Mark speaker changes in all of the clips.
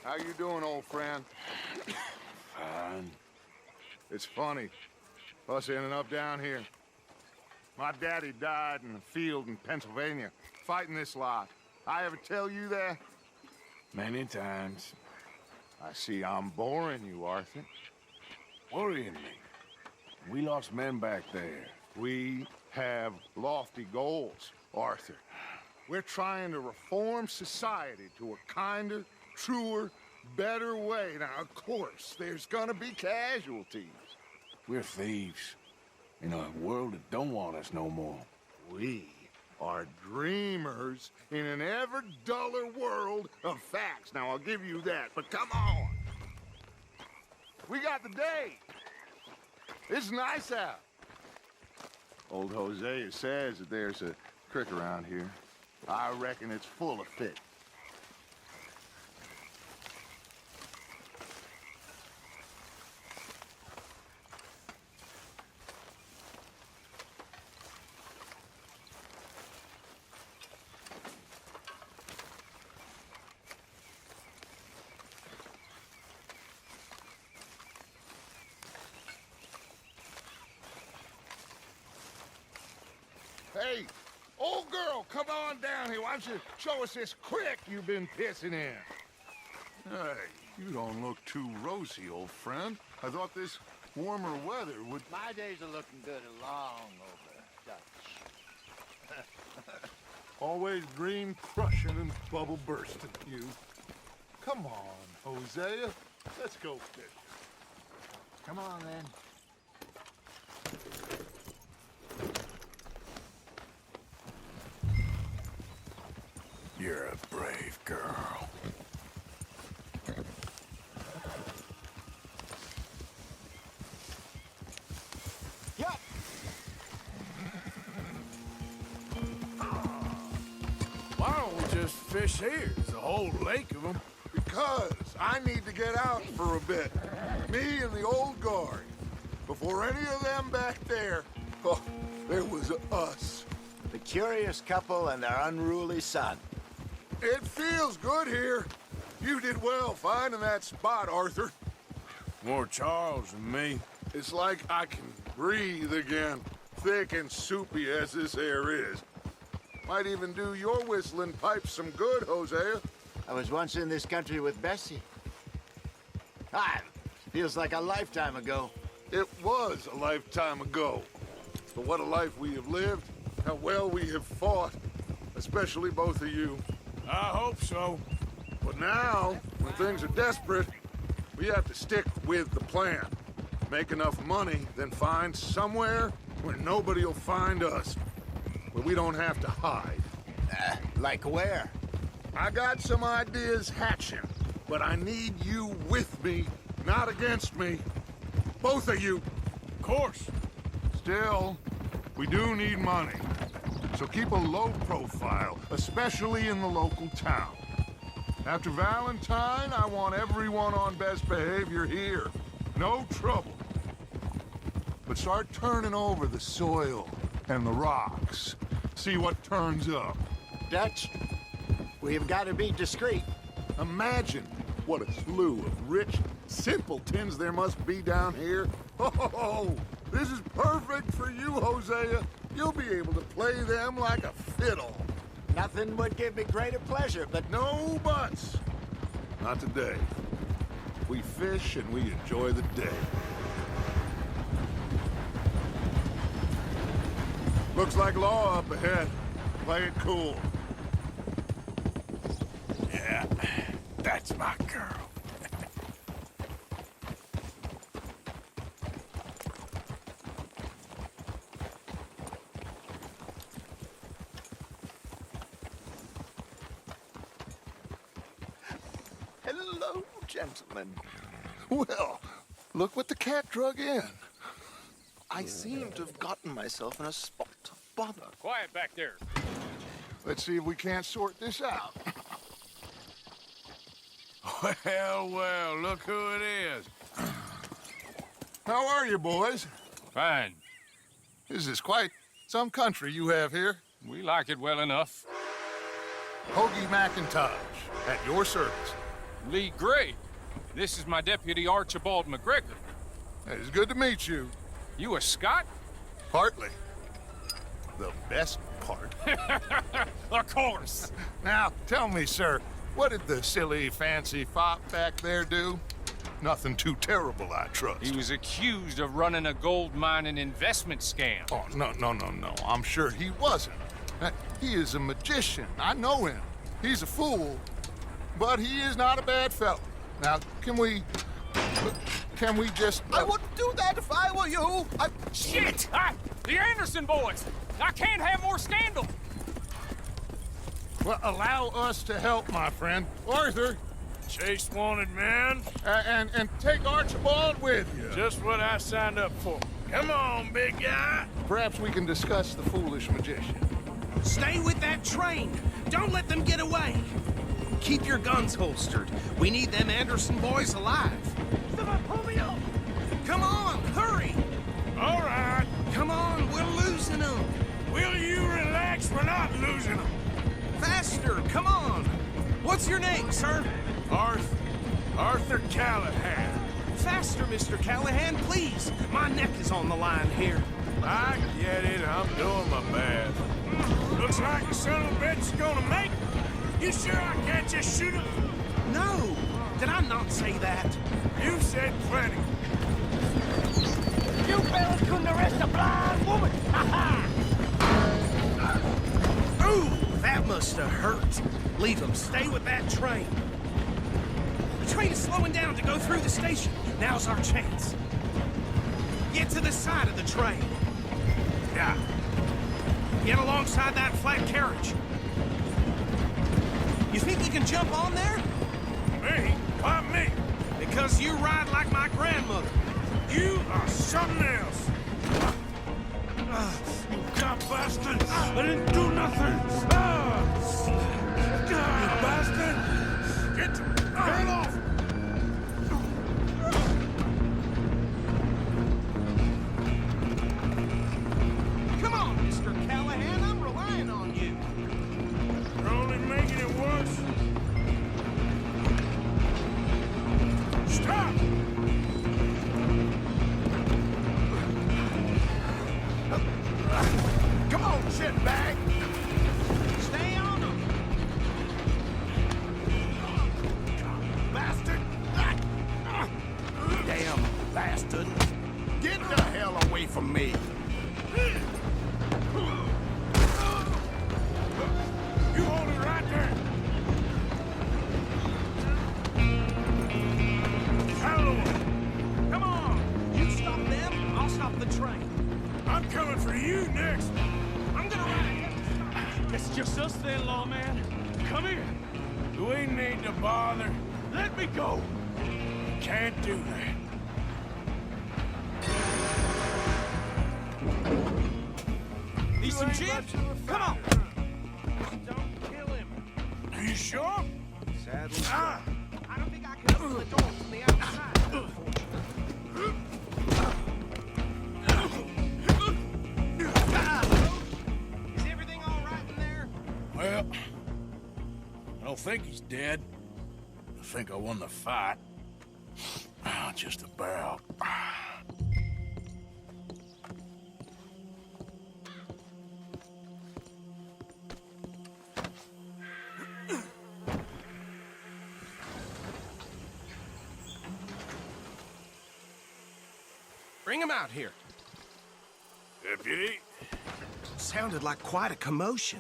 Speaker 1: How you doing, old friend?
Speaker 2: Fine.
Speaker 1: It's funny, us ending up down here. My daddy died in the field in Pennsylvania, fighting this lot. I ever tell you that?
Speaker 2: Many times.
Speaker 1: I see I'm boring you, Arthur.
Speaker 2: Worrying me. We lost men back there.
Speaker 1: We have lofty goals, Arthur. We're trying to reform society to a kinder, truer, better way. Now, of course, there's gonna be casualties.
Speaker 2: We're thieves. In a world that don't want us no more.
Speaker 1: We are dreamers in an ever duller world of facts. Now, I'll give you that, but come on. We got the day. It's nice out. Old Hosea says that there's a creek around here. I reckon it's full of fish. Hey, old girl, come on down here. Why don't you show us this creek you've been pissing in? Hey, you don't look too rosy, old friend. I thought this warmer weather would...
Speaker 3: My days are looking good along over Dutch.
Speaker 1: Always dream crushing and bubble bursting, you. Come on, Hosea. Let's go fishing.
Speaker 3: Come on, then.
Speaker 2: You're a brave girl.
Speaker 3: Yup.
Speaker 2: Why don't we just fish here? There's a whole lake of them.
Speaker 1: Because I need to get out for a bit. Me and the old guard. Before any of them back there, oh, there was us.
Speaker 3: The curious couple and their unruly son.
Speaker 1: It feels good here. You did well finding that spot, Arthur.
Speaker 2: More Charles than me.
Speaker 1: It's like I can breathe again, thick and soupy as this air is. Might even do your whistling pipes some good, Hosea.
Speaker 3: I was once in this country with Bessie. Ah, feels like a lifetime ago.
Speaker 1: It was a lifetime ago. But what a life we have lived, how well we have fought, especially both of you.
Speaker 2: I hope so.
Speaker 1: But now, when things are desperate, we have to stick with the plan. Make enough money, then find somewhere where nobody will find us. Where we don't have to hide.
Speaker 3: Like where?
Speaker 1: I got some ideas hatching, but I need you with me, not against me. Both of you.
Speaker 2: Of course.
Speaker 1: Still, we do need money. So keep a low profile, especially in the local town. After Valentine, I want everyone on best behavior here. No trouble. But start turning over the soil and the rocks. See what turns up.
Speaker 3: Dutch, we've got to be discreet.
Speaker 1: Imagine what a slew of rich simpletons there must be down here. Oh, this is perfect for you, Hosea. You'll be able to play them like a fiddle.
Speaker 3: Nothing would give me greater pleasure, but
Speaker 1: No buts. Not today. We fish and we enjoy the day. Looks like law up ahead. Play it cool.
Speaker 2: Yeah, that's my girl.
Speaker 3: hello, gentlemen.
Speaker 1: Well, look what the cat drug in.
Speaker 4: I seem to have gotten myself in a spot of bother.
Speaker 5: Quiet back there.
Speaker 1: Let's see if we can't sort this out.
Speaker 2: Well, well, look who it is.
Speaker 1: How are you, boys?
Speaker 5: Fine.
Speaker 1: This is quite some country you have here.
Speaker 5: We like it well enough.
Speaker 1: Hoagie McIntosh, at your service.
Speaker 5: Lee Gray. This is my deputy Archibald McGregor.
Speaker 1: It's good to meet you.
Speaker 5: You a Scot?
Speaker 1: Partly. The best part.
Speaker 5: Of course.
Speaker 1: Now, tell me, sir, what did the silly, fancy fop back there do? Nothing too terrible, I trust.
Speaker 5: He was accused of running a gold mining investment scam.
Speaker 1: Oh, no. I'm sure he wasn't. He is a magician. I know him. He's a fool, but he is not a bad fellow. Now, can we just...
Speaker 4: I wouldn't do that if I were you.
Speaker 5: Shit! The Anderson boys! I can't have more scandal!
Speaker 1: Well, allow us to help, my friend. Arthur,
Speaker 6: Chase wanted man.
Speaker 1: and take Archibald with you.
Speaker 6: Just what I signed up for. Come on, big guy.
Speaker 1: Perhaps we can discuss the foolish magician.
Speaker 7: Stay with that train. Don't let them get away. Keep your guns holstered. We need them Anderson boys alive. Someone pull me up. Come on, hurry.
Speaker 6: All right.
Speaker 7: Come on, we're losing them.
Speaker 6: Will you relax? We're not losing them.
Speaker 7: Faster, come on. What's your name, sir?
Speaker 6: Arthur Callahan.
Speaker 7: Faster, Mr. Callahan, please. My neck is on the line here.
Speaker 6: I get it. I'm doing my best. Looks like the son of a bitch is gonna make it. You sure I can't just shoot him?
Speaker 7: No, did I not say that?
Speaker 6: You said plenty.
Speaker 8: You fellas couldn't arrest a blind woman! Ha ha!
Speaker 7: Ooh, that must have hurt. Leave them. Stay with that train. The train is slowing down to go through the station. Now's our chance. Get to the side of the train. Yeah. Get alongside that flat carriage. You think you can jump on there?
Speaker 6: Me? Why me?
Speaker 7: Because you ride like my grandmother.
Speaker 6: You are something else. You cop bastard! I didn't do nothing! You bastard! Get off!
Speaker 7: Come on, Mr. Callahan. I'm relying on you.
Speaker 6: You're only making it worse. Stop!
Speaker 3: Come on, shitbag!
Speaker 7: Stay on them.
Speaker 3: Bastard! Damn bastard! Get the hell away from me!
Speaker 6: You hold it right there. Out of the way.
Speaker 7: Come on. You stop them, I'll stop the train.
Speaker 6: I'm coming for you next.
Speaker 7: I'm gonna ride ahead.
Speaker 8: It's just us then, lawman. Come here.
Speaker 6: Do we need to bother?
Speaker 8: Let me go.
Speaker 6: Can't do that.
Speaker 7: Need some chips? Come on.
Speaker 6: Don't kill him. Are you sure?
Speaker 7: Sadly,
Speaker 6: Ah!
Speaker 7: I don't think I can open the door from the outside, unfortunately. Is everything all right in there?
Speaker 6: Well, I don't think he's dead. I think I won the fight. Just about.
Speaker 7: Bring him out here.
Speaker 6: Deputy,
Speaker 7: Sounded like quite a commotion.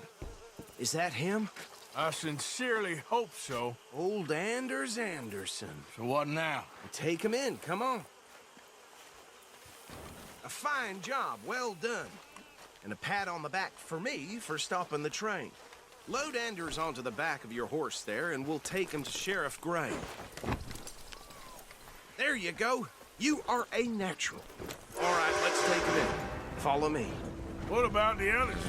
Speaker 7: Is that him?
Speaker 6: I sincerely hope so.
Speaker 7: Old Anders Anderson.
Speaker 6: So what now?
Speaker 7: Take him in, come on. A fine job, well done. And a pat on the back for me for stopping the train. Load Anders onto the back of your horse there, and we'll take him to Sheriff Gray. There you go. You are a natural. All right, let's take him in. Follow me.
Speaker 6: What about the others?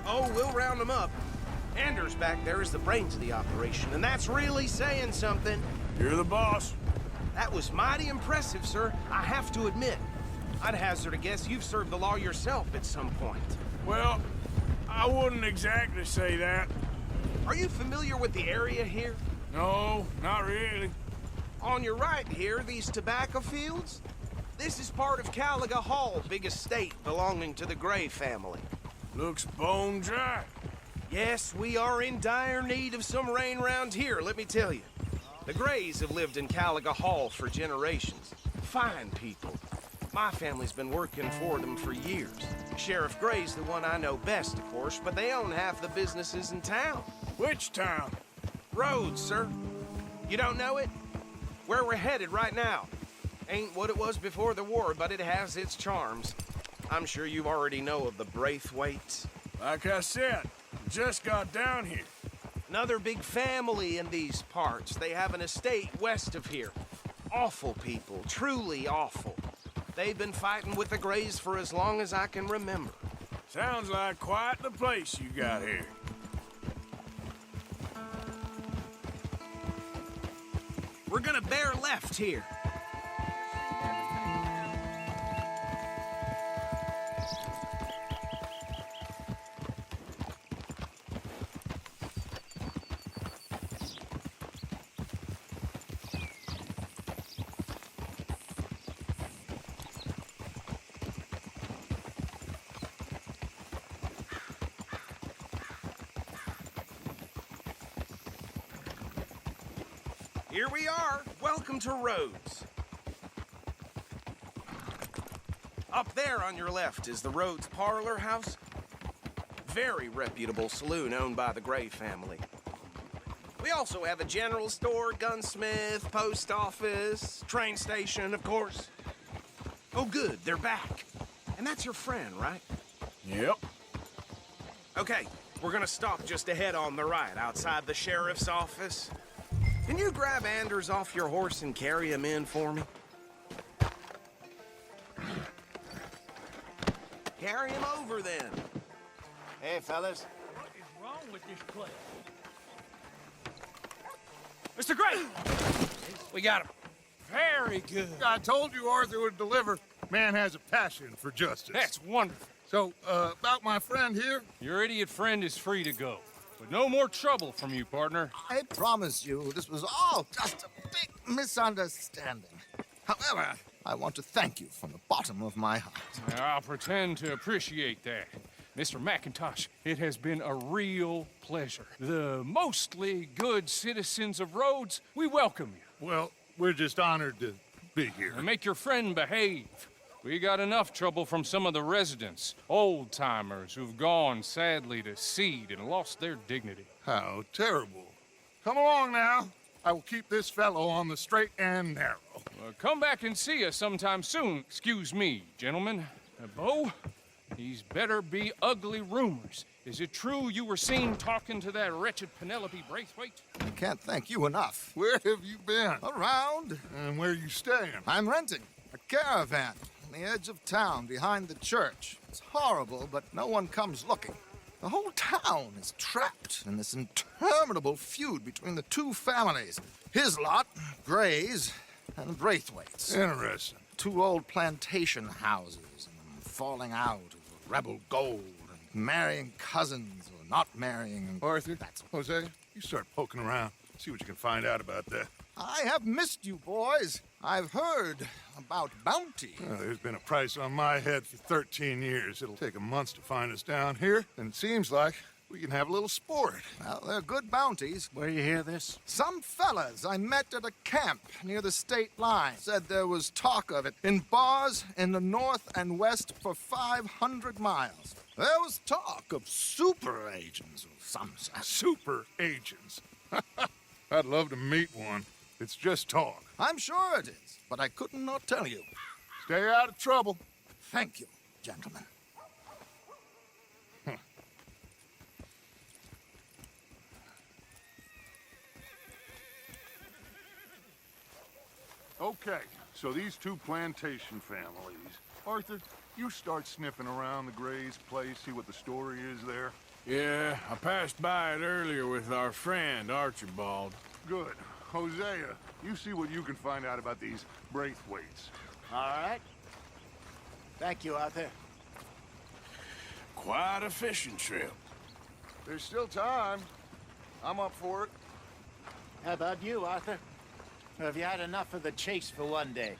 Speaker 7: Oh, we'll round them up. Anders back there is the brains of the operation, and that's really saying something.
Speaker 6: You're the boss.
Speaker 7: That was mighty impressive, sir. I have to admit. I'd hazard a guess you've served the law yourself at some point.
Speaker 6: Well, I wouldn't exactly say that.
Speaker 7: Are you familiar with the area here?
Speaker 6: No, not really.
Speaker 7: On your right here, these tobacco fields? This is part of Caliga Hall, big estate belonging to the Gray family.
Speaker 6: Looks bone dry.
Speaker 7: Yes, we are in dire need of some rain round here, let me tell you. The Grays have lived in Caliga Hall for generations. Fine people. My family's been working for them for years. Sheriff Gray's the one I know best, of course, but they own half the businesses in town.
Speaker 6: Which town?
Speaker 7: Rhodes, sir. You don't know it? Where we're headed right now. Ain't what it was before the war, but it has its charms. I'm sure you already know of the Braithwaites.
Speaker 6: Like I said, just got down here.
Speaker 7: Another big family in these parts. They have an estate west of here. Awful people, truly awful. They've been fighting with the Grays for as long as I can remember.
Speaker 6: Sounds like quite the place you got here.
Speaker 7: We're gonna bear left here. Here we are. Welcome to Rhodes. Up there on your left is the Rhodes Parlor House. Very reputable saloon owned by the Gray family. We also have a general store, gunsmith, post office, train station, of course. Oh, good, they're back. And that's your friend, right?
Speaker 6: Yep.
Speaker 7: Okay, we're gonna stop just ahead on the right, outside the sheriff's office. Can you grab Anders off your horse and carry him in for me? Carry him over, then.
Speaker 3: Hey, fellas.
Speaker 8: What is wrong with this place?
Speaker 5: Mr. Gray! We got him. Very good.
Speaker 1: I told you Arthur would deliver. Man has a passion for justice.
Speaker 5: That's wonderful.
Speaker 1: So, about my friend here?
Speaker 5: Your idiot friend is free to go. But no more trouble from you, partner.
Speaker 4: I promise you, this was all just a big misunderstanding. However, I want to thank you from the bottom of my heart.
Speaker 5: I'll pretend to appreciate that. Mr. McIntosh, it has been a real pleasure. The mostly good citizens of Rhodes, we welcome you.
Speaker 1: Well, we're just honored to be here.
Speaker 5: And make your friend behave. We got enough trouble from some of the residents, old-timers who've gone, sadly, to seed and lost their dignity.
Speaker 1: How terrible. Come along now. I will keep this fellow on the straight and narrow.
Speaker 5: Come back and see us sometime soon. Excuse me, gentlemen. Bo, these better be ugly rumors. Is it true you were seen talking to that wretched Penelope Braithwaite?
Speaker 4: I can't thank you enough.
Speaker 1: Where have you been?
Speaker 4: Around,
Speaker 1: And where you staying?
Speaker 4: I'm renting a caravan on the edge of town behind the church. It's horrible, but no one comes looking. The whole town is trapped in this interminable feud between the two families. His lot, Gray's, and Braithwaite's.
Speaker 1: Interesting.
Speaker 4: Two old plantation houses, and falling out over rebel gold, and marrying cousins or not marrying. And
Speaker 1: Arthur, Jose, you start poking around. See what you can find out about that.
Speaker 4: I have missed you, boys. I've heard about bounty.
Speaker 1: Well, there's been a price on my head for 13 years. It'll take 'em months to find us down here, and it seems like we can have a little sport.
Speaker 4: Well, they're good bounties.
Speaker 1: Where you hear this?
Speaker 4: Some fellas I met at a camp near the state line said there was talk of it in bars in the north and west for 500 miles. There was talk of super agents of some sort.
Speaker 1: Super agents. I'd love to meet one. It's just talk.
Speaker 4: I'm sure it is, but I couldn't not tell you.
Speaker 1: Stay out of trouble.
Speaker 4: Thank you, gentlemen.
Speaker 1: Okay, so these two plantation families. Arthur, you start sniffing around the Gray's place, see what the story is there.
Speaker 6: Yeah, I passed by it earlier with our friend, Archibald.
Speaker 1: Good. Hosea, you see what you can find out about these Braithwaites.
Speaker 3: All right. Thank you, Arthur.
Speaker 6: Quite a fishing trip.
Speaker 1: There's still time. I'm up for it.
Speaker 3: How about you, Arthur? Or have you had enough of the chase for one day?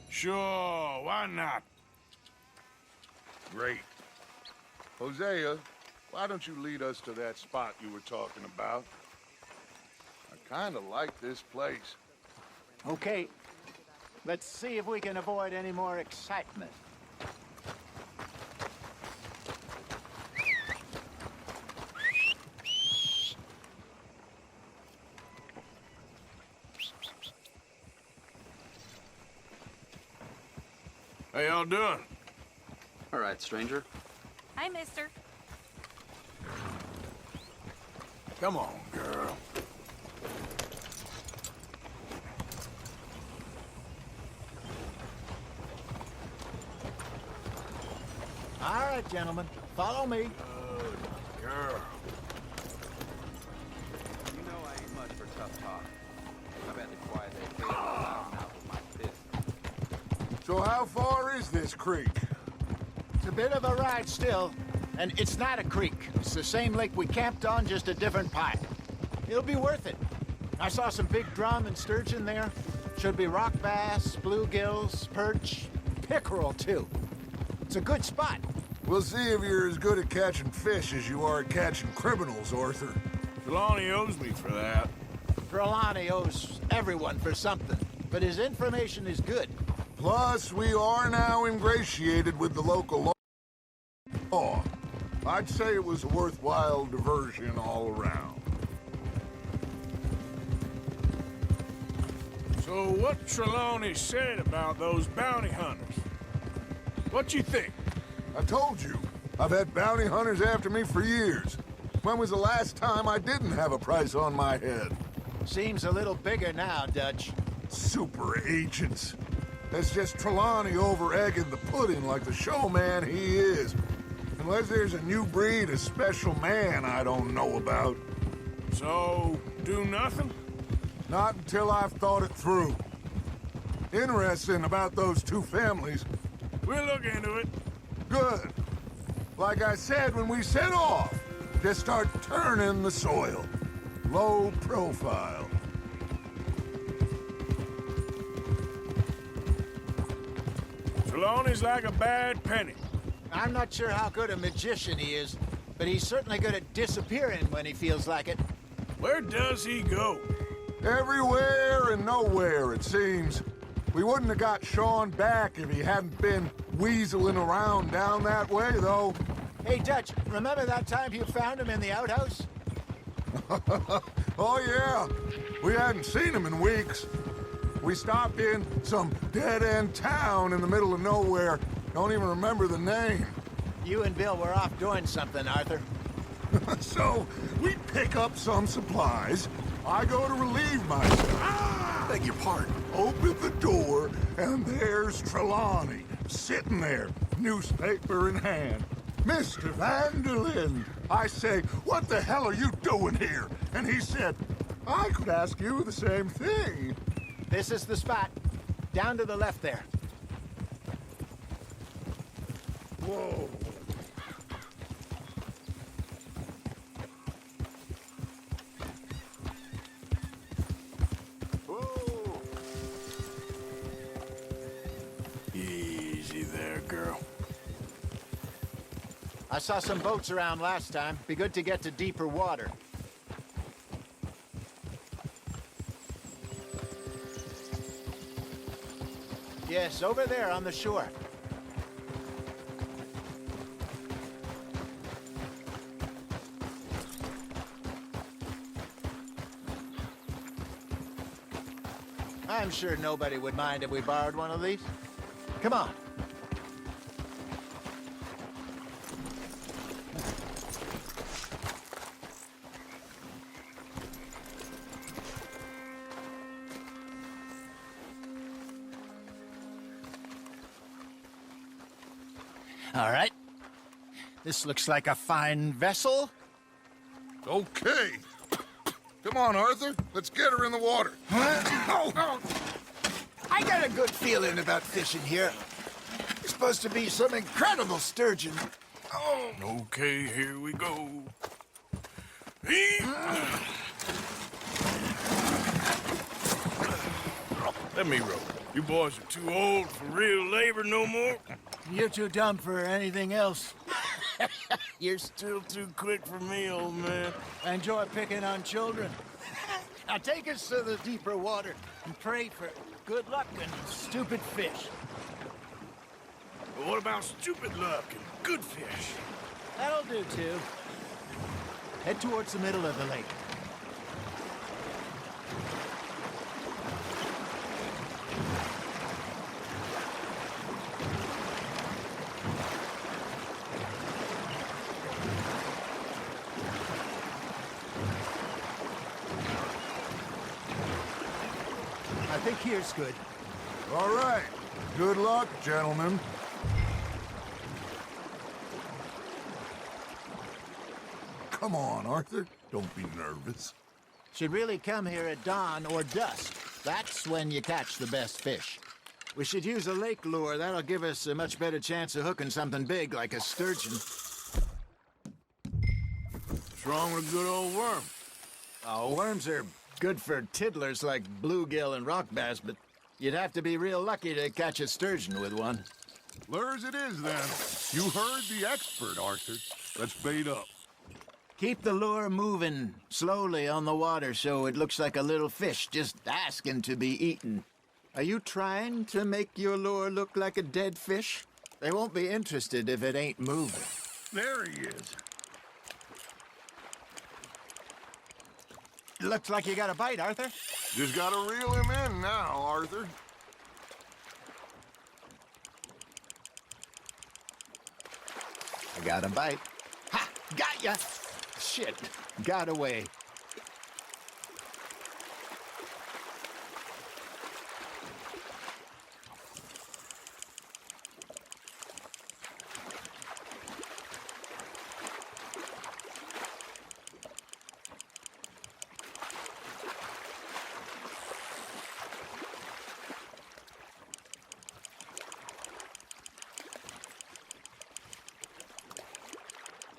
Speaker 6: Sure, why not?
Speaker 1: Great. Hosea, why don't you lead us to that spot you were talking about? I kind of like this place.
Speaker 3: Okay. Let's see if we can avoid any more excitement.
Speaker 6: How y'all doing?
Speaker 9: All right, stranger.
Speaker 10: Hi, mister.
Speaker 6: Come on, girl.
Speaker 3: All right, gentlemen. Follow me.
Speaker 6: Girl.
Speaker 9: You know I ain't much for tough talk. I bet the quiet they play loud now with my fist.
Speaker 1: So how far is this creek?
Speaker 3: It's a bit of a ride still. And it's not a creek. It's the same lake we camped on, just a different pipe. It'll be worth it. I saw some big drum and sturgeon there. Should be rock bass, bluegills, perch, pickerel, too. It's a good spot.
Speaker 1: We'll see if you're as good at catching fish as you are at catching criminals, Arthur.
Speaker 6: Trelawney owes me for that.
Speaker 3: Trelawney owes everyone for something, but his information is good.
Speaker 1: Plus, we are now ingratiated with the local law. I'd say it was a worthwhile diversion all around.
Speaker 6: So what Trelawney said about those bounty hunters? What you think?
Speaker 1: I told you, I've had bounty hunters after me for years. When was the last time I didn't have a price on my head?
Speaker 3: Seems a little bigger now, Dutch.
Speaker 1: Super agents. That's just Trelawney over-egging the pudding like the showman he is. Unless there's a new breed of special man I don't know about.
Speaker 6: So, do nothing?
Speaker 1: Not until I've thought it through. Interesting about those two families.
Speaker 6: We'll look into it.
Speaker 1: Good. Like I said when we set off, just start turning the soil. Low profile.
Speaker 6: Trelawney's like a bad penny.
Speaker 3: I'm not sure how good a magician he is, but he's certainly good at disappearing when he feels like it.
Speaker 6: Where does he go?
Speaker 1: Everywhere and nowhere, it seems. We wouldn't have got Sean back if he hadn't been weaseling around down that way, though.
Speaker 3: Hey, Dutch, remember that time you found him in the outhouse?
Speaker 1: Oh, yeah. We hadn't seen him in weeks. We stopped in some dead-end town in the middle of nowhere. Don't even remember the name.
Speaker 3: You and Bill were off doing something, Arthur.
Speaker 1: So, we pick up some supplies. I go to relieve myself. Beg your pardon. Open the door, and there's Trelawney, sitting there, newspaper in hand. Mr. Vanderlyn. I say, what the hell are you doing here? And he said, I could ask you the same thing.
Speaker 3: This is the spot. Down to the left there.
Speaker 1: Whoa.
Speaker 3: Whoa.
Speaker 6: Easy there, girl.
Speaker 3: I saw some boats around last time. Be good to get to deeper water. Yes, over there on the shore. I'm sure nobody would mind if we borrowed one of these. Come on. All right. This looks like a fine vessel.
Speaker 1: Okay. Come on, Arthur. Let's get her in the water.
Speaker 3: Oh. I got a good feeling about fishing here. There's supposed to be some incredible sturgeon.
Speaker 6: Okay, here we go. Let me roll. You boys are too old for real labor no more.
Speaker 3: You're too dumb for anything else.
Speaker 6: You're still too quick for me, old man.
Speaker 3: I enjoy picking on children. Now take us to the deeper water and pray for good luck and stupid fish.
Speaker 6: But what about stupid luck and good fish?
Speaker 3: That'll do, too. Head towards the middle of the lake. I think here's good.
Speaker 1: All right. Good luck, gentlemen. Come on, Arthur. Don't be nervous.
Speaker 3: Should really come here at dawn or dusk. That's when you catch the best fish. We should use a lake lure. That'll give us a much better chance of hooking something big like a sturgeon.
Speaker 6: What's wrong with a good old worm?
Speaker 3: Oh, worms are good for tiddlers like bluegill and rock bass, but you'd have to be real lucky to catch a sturgeon with one.
Speaker 1: Lures it is, then. You heard the expert, Arthur. Let's bait up.
Speaker 3: Keep the lure moving slowly on the water so it looks like a little fish just asking to be eaten. Are you trying to make your lure look like a dead fish? They won't be interested if it ain't moving.
Speaker 1: There he is.
Speaker 3: Looks like you got a bite, Arthur.
Speaker 1: Just gotta reel him in now, Arthur.
Speaker 3: I got a bite. Ha! Got ya! Shit, got away.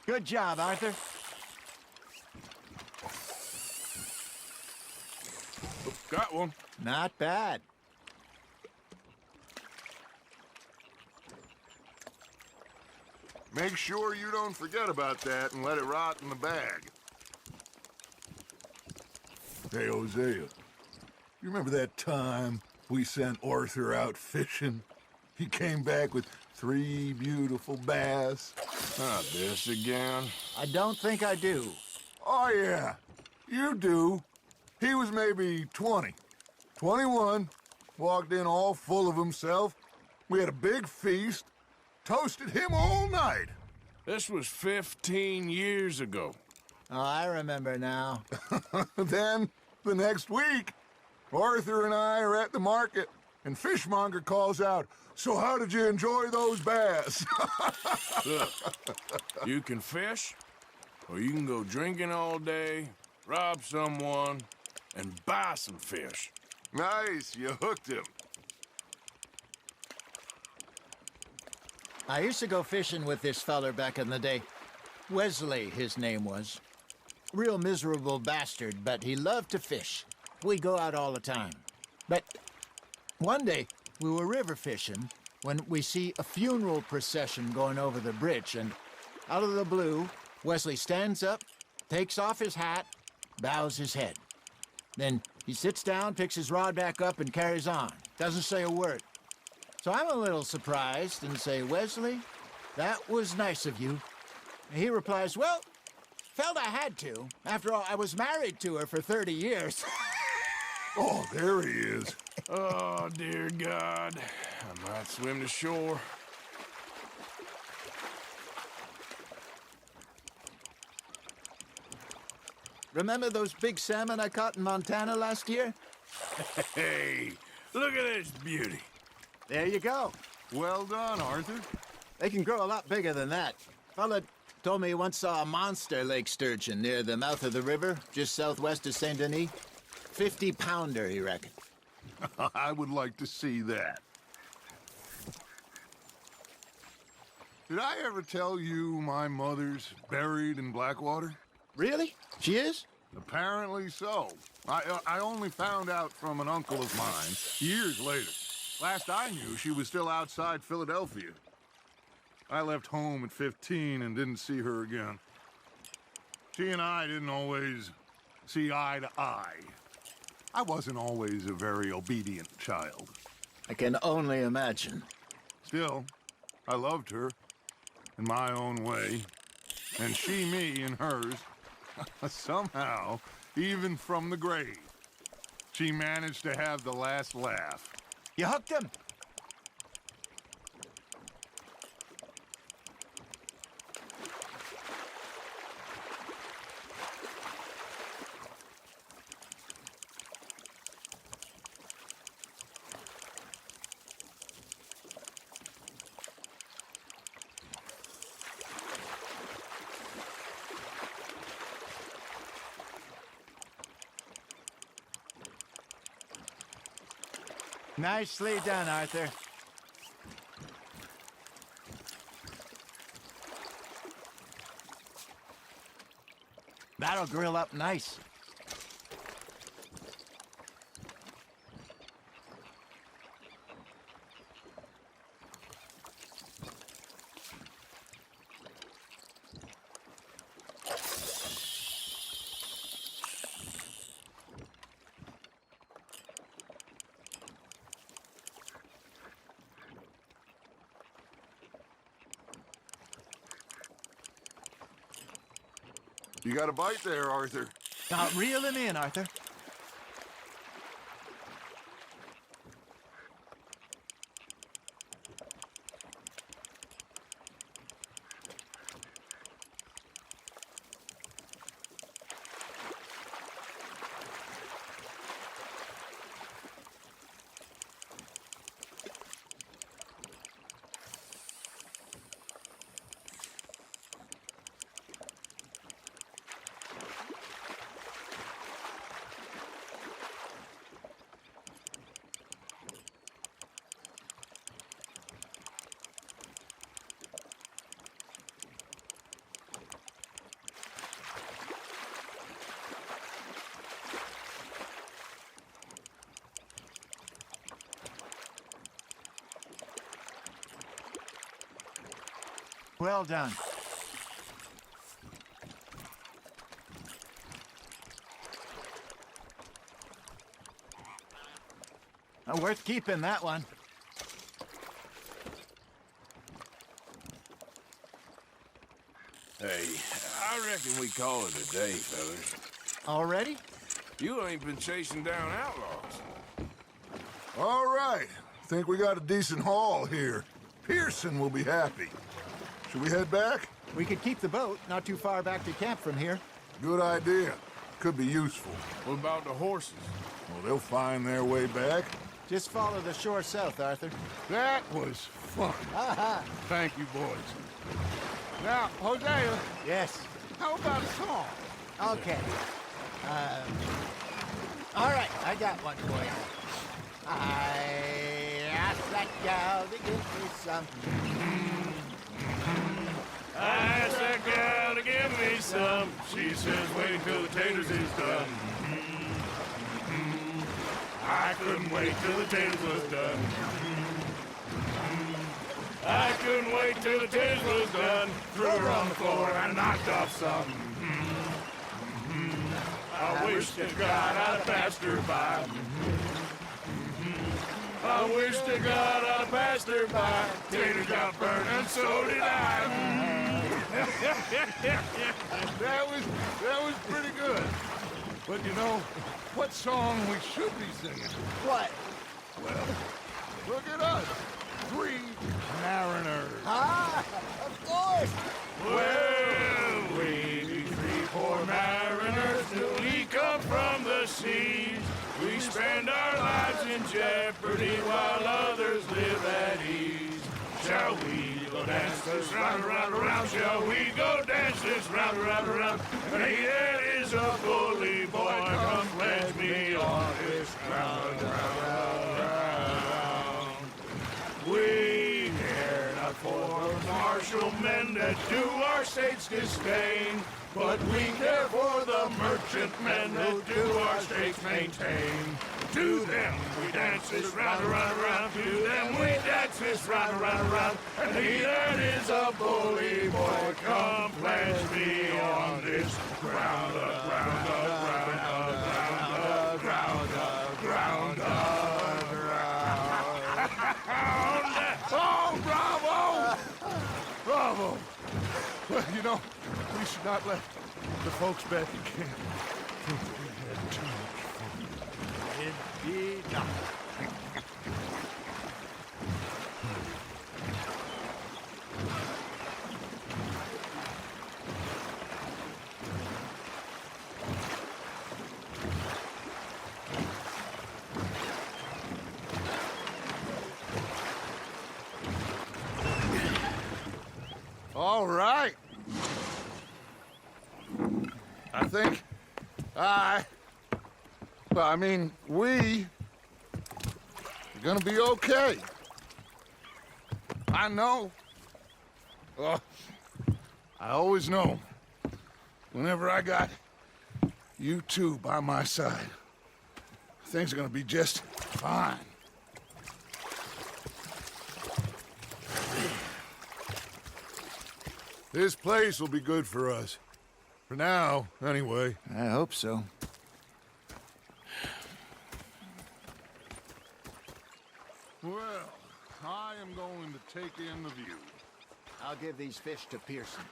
Speaker 3: Good job, Arthur.
Speaker 6: Got one.
Speaker 3: Not bad.
Speaker 1: Make sure you don't forget about that and let it rot in the bag. Hey, Hosea. You remember that time we sent Arthur out fishing? He came back with 3 beautiful bass.
Speaker 6: Not this again.
Speaker 3: I don't think I do.
Speaker 1: Oh, yeah. You do. He was maybe 20. 21. Walked in all full of himself. We had a big feast. Toasted him all night.
Speaker 6: This was 15 years ago.
Speaker 3: Oh, I remember now.
Speaker 1: Then, the next week, Arthur and I are at the market, and Fishmonger calls out, "So how did you enjoy those bass?"
Speaker 6: Look, you can fish, or you can go drinking all day, rob someone, and buy some fish.
Speaker 1: Nice, you hooked him.
Speaker 3: I used to go fishing with this feller back in the day. Wesley, his name was. Real miserable bastard, but he loved to fish. We'd go out all the time. But one day, we were river fishing when we see a funeral procession going over the bridge, and out of the blue, Wesley stands up, takes off his hat, bows his head. Then he sits down, picks his rod back up, and carries on. Doesn't say a word. So I'm a little surprised and say, "Wesley, that was nice of you." And he replies, "Well, felt I had to. After all, I was married to her for 30 years.
Speaker 1: Oh, there he is.
Speaker 6: Oh, dear God. I might swim to shore.
Speaker 3: Remember those big salmon I caught in Montana last year?
Speaker 6: Hey, look at this beauty.
Speaker 3: There you go.
Speaker 1: Well done, Arthur.
Speaker 3: They can grow a lot bigger than that. Fella told me he once saw a monster lake sturgeon near the mouth of the river, just southwest of Saint Denis. 50-pounder, he reckoned.
Speaker 1: I would like to see that. Did I ever tell you my mother's buried in Blackwater?
Speaker 3: Really? She is?
Speaker 1: Apparently so. I only found out from an uncle of mine years later. Last I knew, she was still outside Philadelphia. I left home at 15 and didn't see her again. She and I didn't always see eye to eye. I wasn't always a very obedient child.
Speaker 3: I can only imagine.
Speaker 1: Still, I loved her in my own way, and she me in hers. Somehow, even from the grave, she managed to have the last laugh.
Speaker 3: You hooked him? Nicely done, Arthur. That'll grill up nice.
Speaker 1: You got a bite there, Arthur.
Speaker 3: Now reel him in, Arthur. Well done. Worth keeping, that one.
Speaker 6: Hey, I reckon we call it a day, fellas.
Speaker 3: Already?
Speaker 6: You ain't been chasing down outlaws.
Speaker 1: All right. Think we got a decent haul here. Pearson will be happy. Should we head back?
Speaker 3: We could keep the boat not too far back to camp from here.
Speaker 1: Good idea. Could be useful.
Speaker 6: What about the horses?
Speaker 1: Well, they'll find their way back.
Speaker 3: Just follow the shore south, Arthur.
Speaker 1: That was fun. Thank you, boys. Now, Hosea,
Speaker 3: Yes.
Speaker 1: how about a song?
Speaker 3: Okay. All right, I got one for you. I asked that gal to give me some.
Speaker 6: I asked that gal to give me some. She says, wait till the taters is done. I couldn't wait till the taters was done. I couldn't wait till the taters was done. Threw her on the floor and knocked off some. I wish to God I'd passed her by. I wish to God I passed her by. Taters got burned and so did I.
Speaker 1: That was pretty good. But you know, what song we should be singing?
Speaker 3: What?
Speaker 1: Well, look at us. 3 mariners.
Speaker 3: Ah, of course.
Speaker 6: Well, we be 3 poor mariners till we come from the seas. We spend our lives in jeopardy while others live at ease. Shall we go dance this round, around, around? Shall we go dance this round, around, around? And he that is a bully boy, come pledge me on this round, round, round. We care not for marsh partial men that do our state's disdain. But we care for the merchant men that do our states maintain. To them we dance this round, around, around. To them we dance this round, around, around. And he that is a bully boy, come pledge me on this ground, ground, ground, ground, ground, ground, ground. Oh, bravo! Bravo!
Speaker 1: Well, you know, we should not let the folks back in camp think that we had too much fun.
Speaker 3: Indeed not.
Speaker 1: All right. I think we are gonna be okay. I know. Oh, I always know. Whenever I got you two by my side, things are gonna be just fine. This place will be good for us. For now, anyway.
Speaker 4: I hope so.
Speaker 1: Well, I am going to take in the view.
Speaker 3: I'll give these fish to Pearson.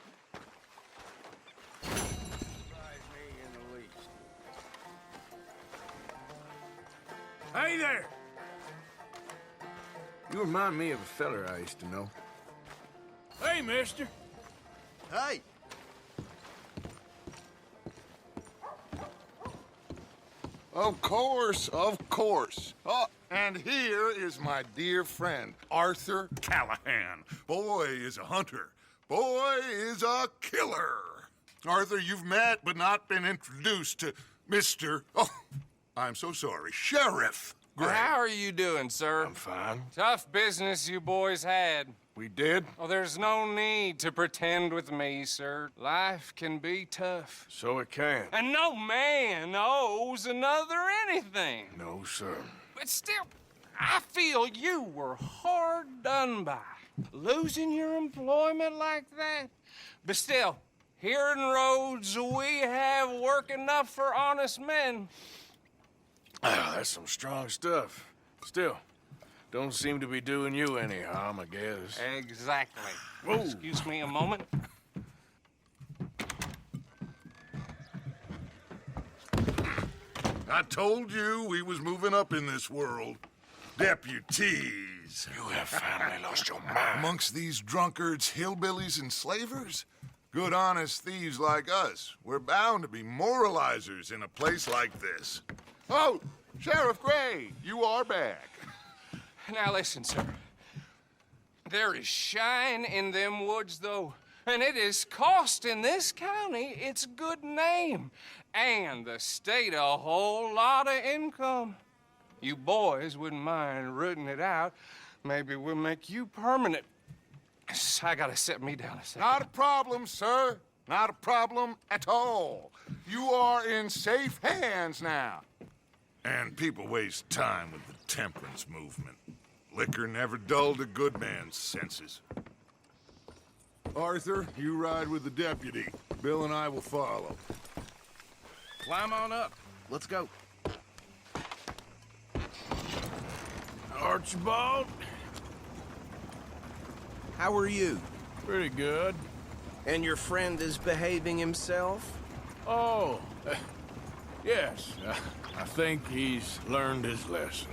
Speaker 2: Surprise me in the least.
Speaker 6: Hey there!
Speaker 2: You remind me of a feller I used to know.
Speaker 6: Hey, mister!
Speaker 4: Hey!
Speaker 1: Of course, of course. Oh, and here is my dear friend, Arthur Callahan. Boy is a hunter. Boy is a killer. Arthur, you've met but not been introduced to Mr. Oh, I'm so sorry, Sheriff Gray.
Speaker 5: How are you doing, sir?
Speaker 2: I'm fine.
Speaker 5: Tough business you boys had.
Speaker 2: We did?
Speaker 5: Oh, there's no need to pretend with me, sir. Life can be tough.
Speaker 2: So it can.
Speaker 5: And no man owes another anything.
Speaker 2: No, sir.
Speaker 5: But still, I feel you were hard done by. Losing your employment like that. But still, here in Rhodes, we have work enough for honest men.
Speaker 2: Ah, that's some strong stuff. Still, don't seem to be doing you any harm, I guess.
Speaker 5: Exactly.
Speaker 2: Whoa.
Speaker 5: Excuse me a moment.
Speaker 1: I told you we was moving up in this world. Deputies.
Speaker 2: You have finally lost your mind.
Speaker 1: Amongst these drunkards, hillbillies, and slavers? Good, honest thieves like us. We're bound to be moralizers in a place like this. Oh, Sheriff Gray, you are back.
Speaker 5: Now listen, sir. There is shine in them woods, though, and it is costing this county its good name and the state a whole lot of income. You boys wouldn't mind rooting it out. Maybe we'll make you permanent. I gotta sit me down a second.
Speaker 1: Not a problem, sir. Not a problem at all. You are in safe hands now. And people waste time with the temperance movement. Liquor never dulled a good man's senses. Arthur, you ride with the deputy. Bill and I will follow.
Speaker 7: Climb on up. Let's go.
Speaker 6: Archibald?
Speaker 7: How are you?
Speaker 6: Pretty good.
Speaker 7: And your friend is behaving himself?
Speaker 6: Oh, yes. I think he's learned his lesson.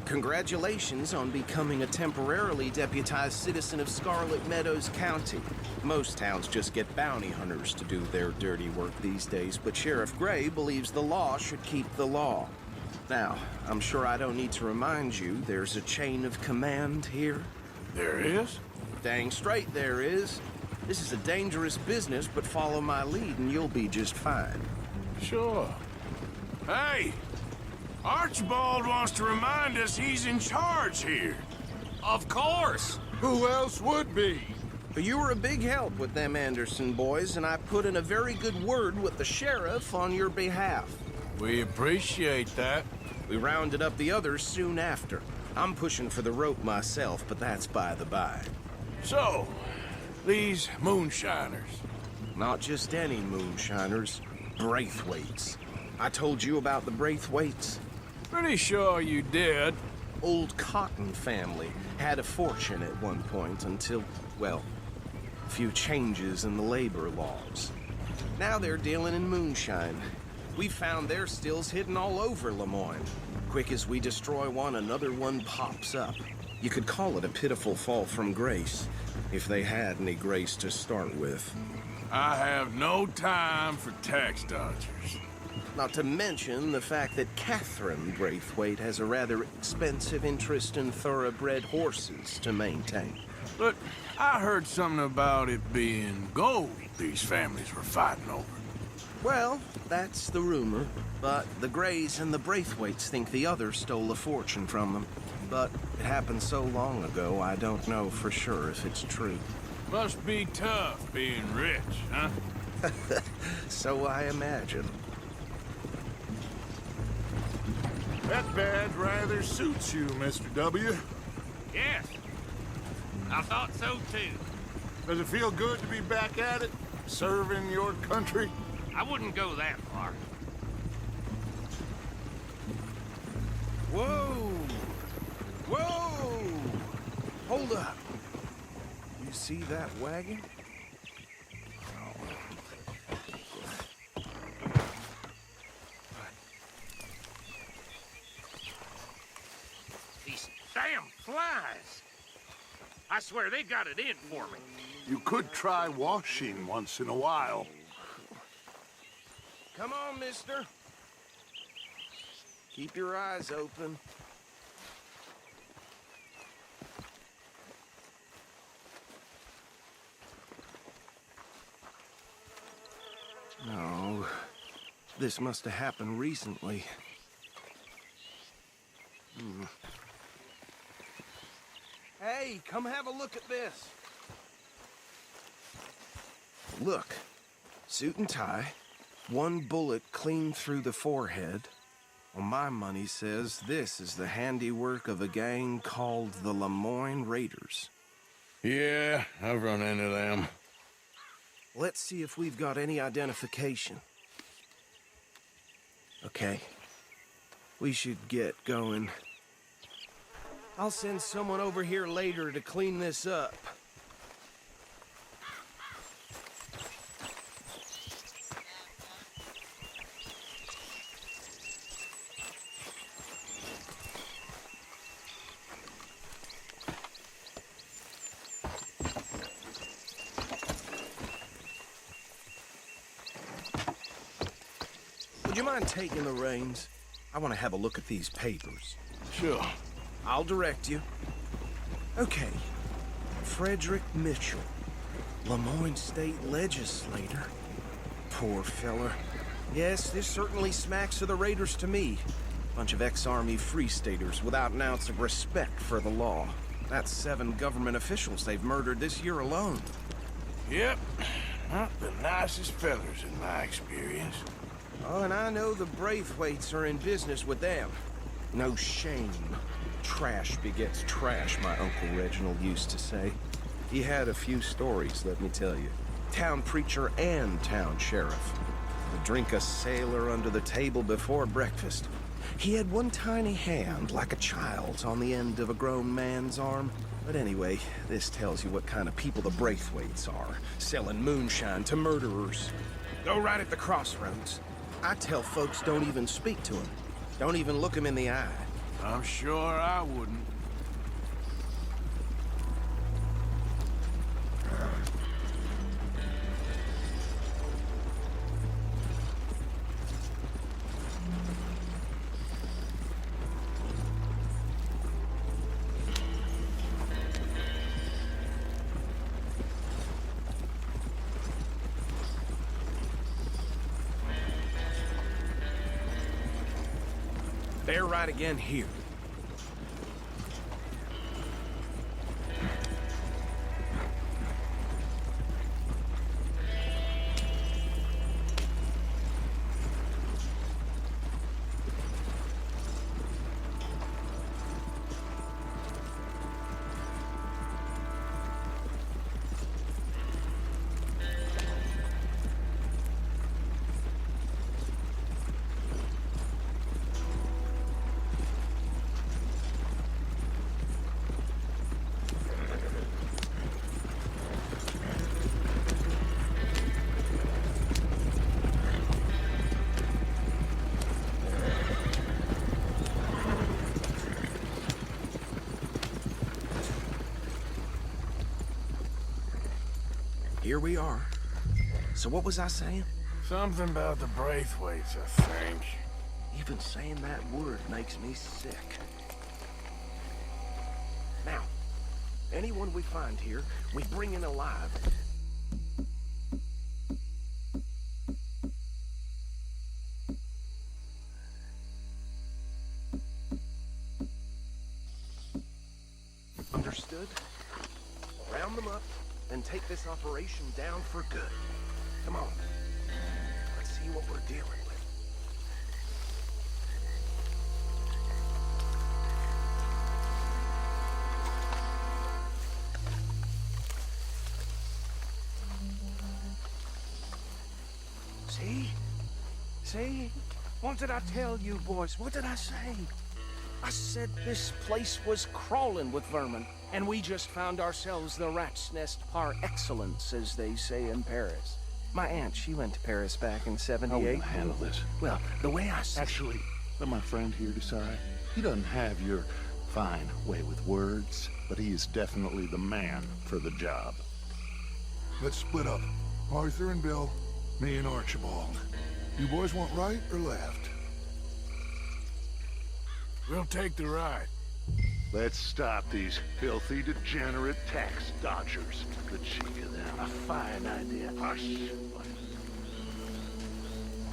Speaker 7: Congratulations on becoming a temporarily deputized citizen of Scarlet Meadows County. Most towns just get bounty hunters to do their dirty work these days, but Sheriff Gray believes the law should keep the law. Now, I'm sure I don't need to remind you there's a chain of command here.
Speaker 6: There is?
Speaker 7: Dang straight there is. This is a dangerous business, but follow my lead and you'll be just fine.
Speaker 6: Sure. Hey! Archibald wants to remind us he's in charge here.
Speaker 5: Of course.
Speaker 1: Who else would be?
Speaker 7: You were a big help with them Anderson boys, and I put in a very good word with the sheriff on your behalf.
Speaker 6: We appreciate that.
Speaker 7: We rounded up the others soon after. I'm pushing for the rope myself, but that's by the by.
Speaker 6: So, these moonshiners.
Speaker 7: Not just any moonshiners, Braithwaites. I told you about the Braithwaites?
Speaker 6: Pretty sure you did.
Speaker 7: Old Cotton family had a fortune at one point until, well, a few changes in the labor laws. Now they're dealing in moonshine. We found their stills hidden all over Lemoyne. Quick as we destroy one, another one pops up. You could call it a pitiful fall from grace, if they had any grace to start with.
Speaker 6: I have no time for tax dodgers.
Speaker 7: Not to mention the fact that Catherine Braithwaite has a rather expensive interest in thoroughbred horses to maintain.
Speaker 6: But I heard something about it being gold these families were fighting over.
Speaker 7: Well, that's the rumor, but the Greys and the Braithwaites think the others stole a fortune from them. But it happened so long ago, I don't know for sure if it's true.
Speaker 6: Must be tough being rich, huh?
Speaker 7: So I imagine.
Speaker 1: That badge rather suits you, Mr. W.
Speaker 8: Yes. I thought so too.
Speaker 1: Does it feel good to be back at it? Serving your country?
Speaker 8: I wouldn't go that far.
Speaker 7: Whoa! Whoa! Hold up. You see that wagon?
Speaker 8: These damn flies. I swear they got it in for me.
Speaker 1: You could try washing once in a while.
Speaker 7: Come on, mister. Keep your eyes open. No, this must have happened recently. Hey, come have a look at this. Look, suit and tie, one bullet clean through the forehead. Well, my money says this is the handiwork of a gang called the Lemoyne Raiders.
Speaker 6: Yeah, I've run into them.
Speaker 7: Let's see if we've got any identification. Okay. We should get going. I'll send someone over here later to clean this up. Would you mind taking the reins? I want to have a look at these papers.
Speaker 6: Sure.
Speaker 7: I'll direct you. Okay. Frederick Mitchell, Lemoyne State Legislator. Poor fella. Yes, this certainly smacks of the Raiders to me. Bunch of ex-Army Free Staters without an ounce of respect for the law. That's 7 government officials they've murdered this year alone.
Speaker 6: Yep. Not the nicest fellers in my experience.
Speaker 7: Oh, and I know the Braithwaites are in business with them. No shame. Trash begets trash, my Uncle Reginald used to say. He had a few stories, let me tell you. Town preacher and town sheriff. Would drink a sailor under the table before breakfast. He had one tiny hand, like a child's, on the end of a grown man's arm. But anyway, this tells you what kind of people the Braithwaites are. Selling moonshine to murderers. Go right at the crossroads. I tell folks don't even speak to him. Don't even look him in the eye.
Speaker 6: I'm sure I wouldn't.
Speaker 7: They're right again here. here we are. So what was I saying?
Speaker 6: Something about the Braithwaites, I think.
Speaker 7: Even saying that word makes me sick. Now, anyone we find here, we bring in alive. Understood? Round them up and take this operation down for good. Come on. Let's see what we're dealing with. See? See? What did I tell you, boys? What did I say? I said this place was crawling with vermin, and we just found ourselves the rat's nest par excellence, as they say in Paris. My aunt, she went to Paris back in '78.
Speaker 10: How are we gonna handle this?
Speaker 7: Well, the way I see
Speaker 10: Actually, let my friend here decide. He doesn't have your fine way with words, but he is definitely the man for the job.
Speaker 1: Let's split up. Arthur and Bill, me and Archibald. You boys want right or left?
Speaker 6: We'll take the right.
Speaker 10: Let's stop these filthy, degenerate tax dodgers. The cheek of them.
Speaker 7: a fine idea.
Speaker 10: Hush.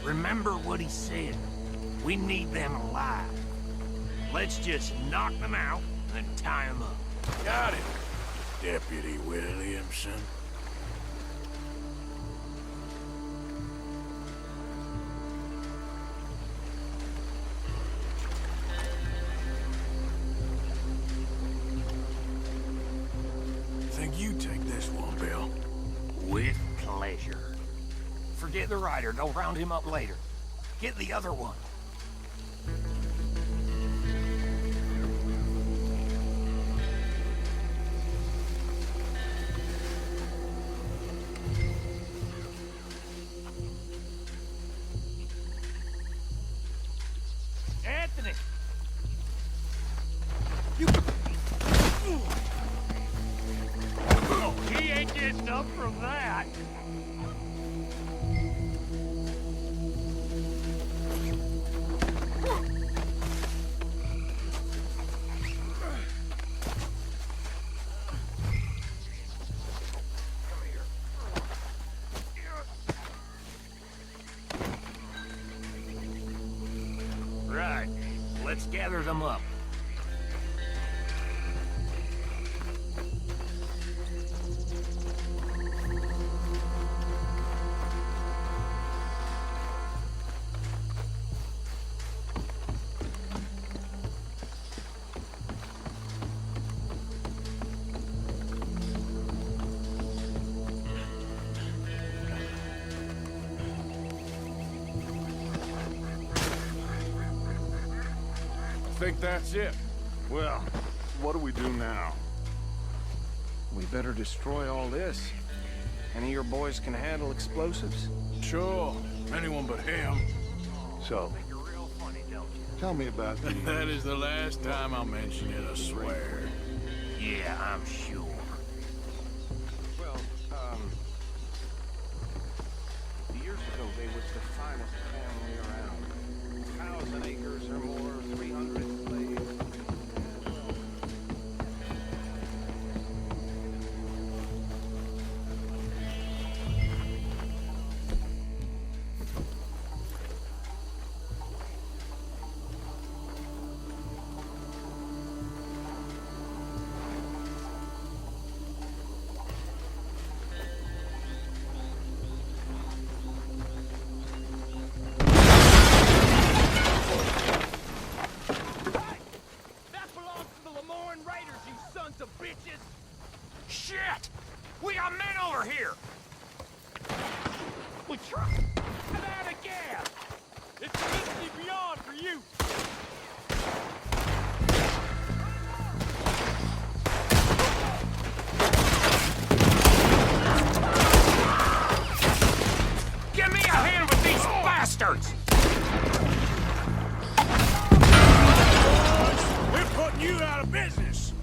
Speaker 8: Remember what he said. We need them alive. Let's just knock them out and tie them up.
Speaker 6: Got it, Deputy Williamson. Think you take this one, Bill?
Speaker 8: With pleasure. Forget the rider. Go round him up later. Get the other one. Anthony! Oh, he ain't getting up from that. Right. Let's gather them up.
Speaker 6: I think that's it.
Speaker 10: Well, what do we do now?
Speaker 7: We better destroy all this. Any of your boys can handle explosives?
Speaker 6: Sure. Anyone but him.
Speaker 10: So,
Speaker 8: You're real funny, don't you?
Speaker 10: tell me about the...
Speaker 6: That is the last time I'll mention it, I swear.
Speaker 8: Yeah, I'm sure.
Speaker 7: Well, years ago they was the finest family around. 1,000 acres or more, 300 slaves.
Speaker 8: That belongs to the Lemoyne Raiders, you sons of bitches! Shit! We got men over here! We tried! I'm out of gas! It's 50 beyond for you! Give me a hand with these bastards!
Speaker 6: We're putting you out of business.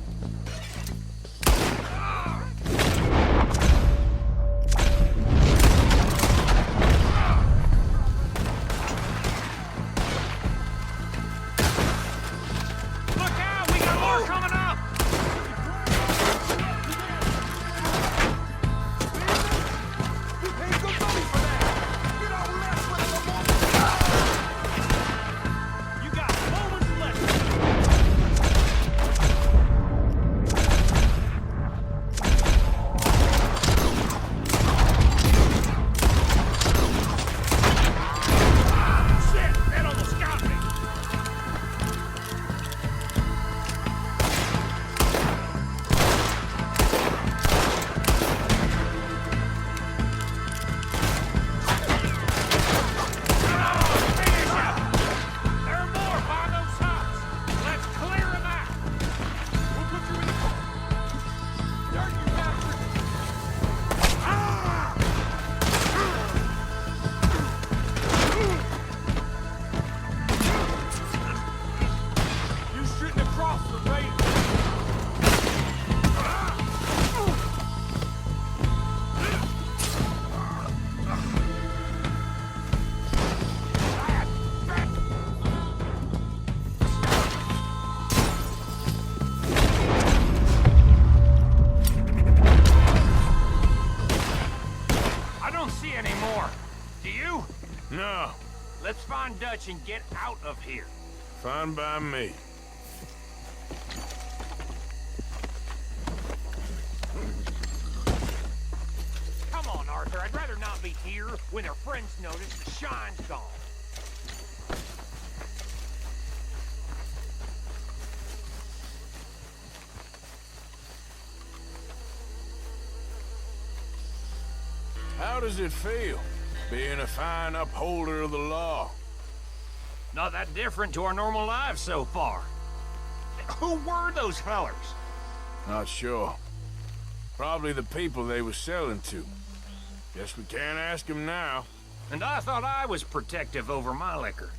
Speaker 2: No,
Speaker 8: Let's find Dutch and get out of here.
Speaker 2: fine by me.
Speaker 8: Come on, Arthur. I'd rather not be here when their friends notice the shine's gone.
Speaker 2: How does it feel, being a fine upholder of the law?
Speaker 8: Not that different to our normal lives so far. Who were those fellers?
Speaker 2: Not sure. Probably the people they were selling to. Guess we can't ask them now.
Speaker 8: And I thought I was protective over my liquor.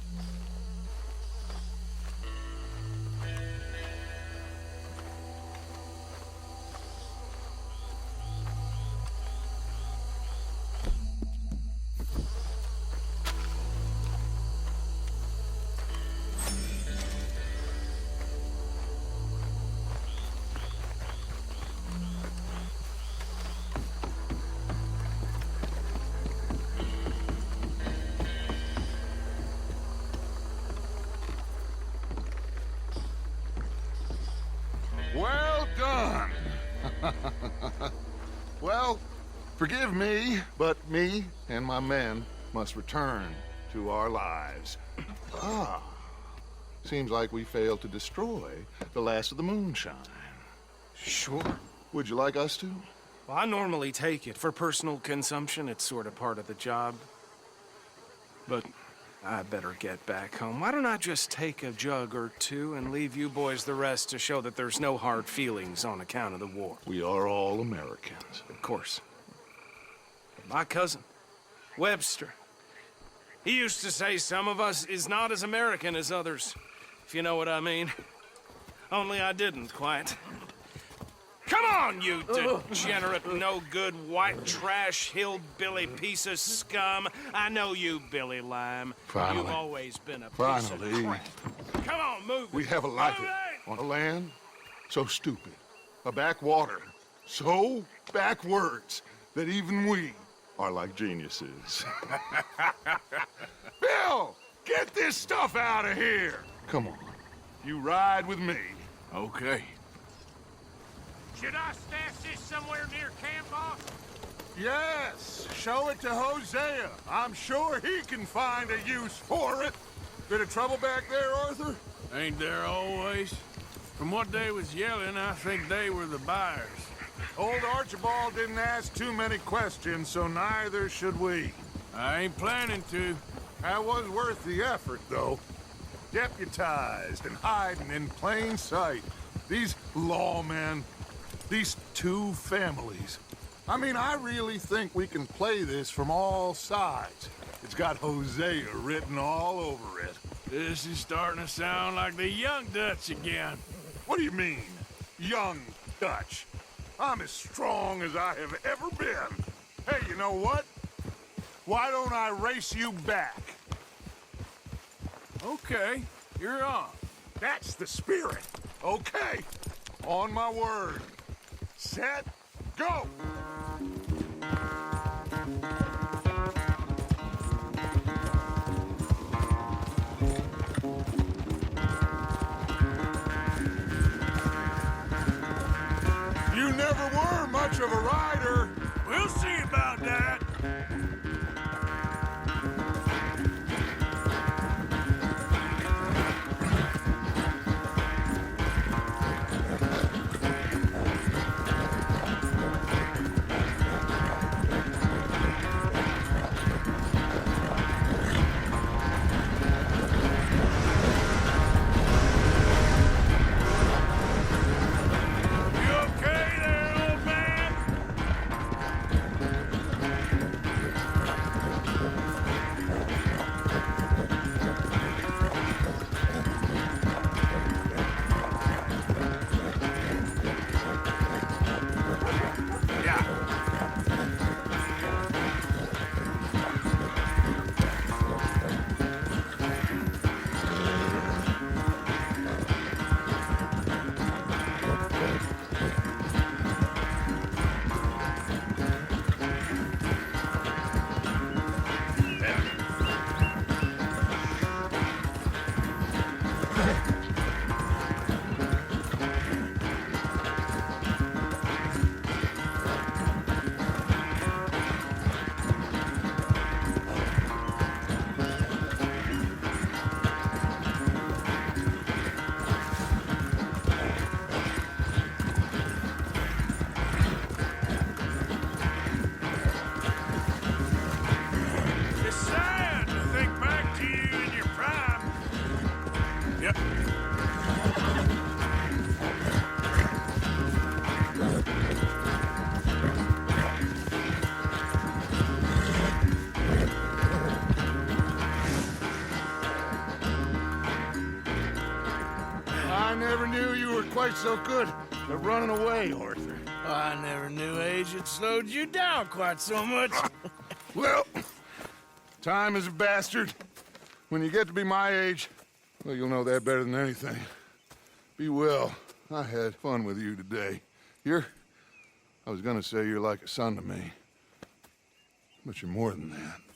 Speaker 1: Well done.
Speaker 10: Well, forgive me, but me and my men must return to our lives. Ah, seems like we failed to destroy the last of the moonshine.
Speaker 7: Sure.
Speaker 10: Would you like us to?
Speaker 7: Well, I normally take it. For personal consumption, it's sort of part of the job. But I better get back home. Why don't I just take a jug or two and leave you boys the rest to show that there's no hard feelings on account of the war?
Speaker 10: We are all Americans.
Speaker 7: Of course. But my cousin, Webster, he used to say some of us is not as American as others, if you know what I mean. Only I didn't quite. Come on, you degenerate, no-good, white trash, hillbilly piece of scum. I know you, Billy Lime.
Speaker 10: Finally.
Speaker 7: You've always been a piece
Speaker 10: Finally.
Speaker 7: of crap. Come on, move it.
Speaker 10: We have a life
Speaker 7: Move it!
Speaker 10: on a land so stupid, a backwater so backwards that even we are like geniuses.
Speaker 1: Bill, get this stuff out of here.
Speaker 10: Come on.
Speaker 1: You ride with me.
Speaker 2: Okay.
Speaker 8: Should I stash this somewhere near camp, boss?
Speaker 1: Yes, show it to Hosea. I'm sure he can find a use for it. Bit of trouble back there, Arthur?
Speaker 2: Ain't there always? From what they was yelling, I think they were the buyers.
Speaker 1: Old Archibald didn't ask too many questions, so neither should we.
Speaker 2: I ain't planning to.
Speaker 1: That was worth the effort, though. Deputized and hiding in plain sight. These lawmen, these two families. I mean, I really think we can play this from all sides. It's got Hosea written all over it.
Speaker 2: This is starting to sound like the young Dutch again.
Speaker 1: What do you mean, young Dutch? I'm as strong as I have ever been. Hey, you know what? Why don't I race you back?
Speaker 2: Okay, you're on.
Speaker 1: That's the spirit. Okay, on my word. Set, go! You never were much of a rider.
Speaker 2: We'll see about that. You okay there, old man?
Speaker 1: quite so good at running away, Arthur.
Speaker 2: I never knew age had slowed you down quite so much.
Speaker 1: Well, time is a bastard. When you get to be my age, well, you'll know that better than anything. Be well. I had fun with you today. I was gonna say you're like a son to me, but you're more than that.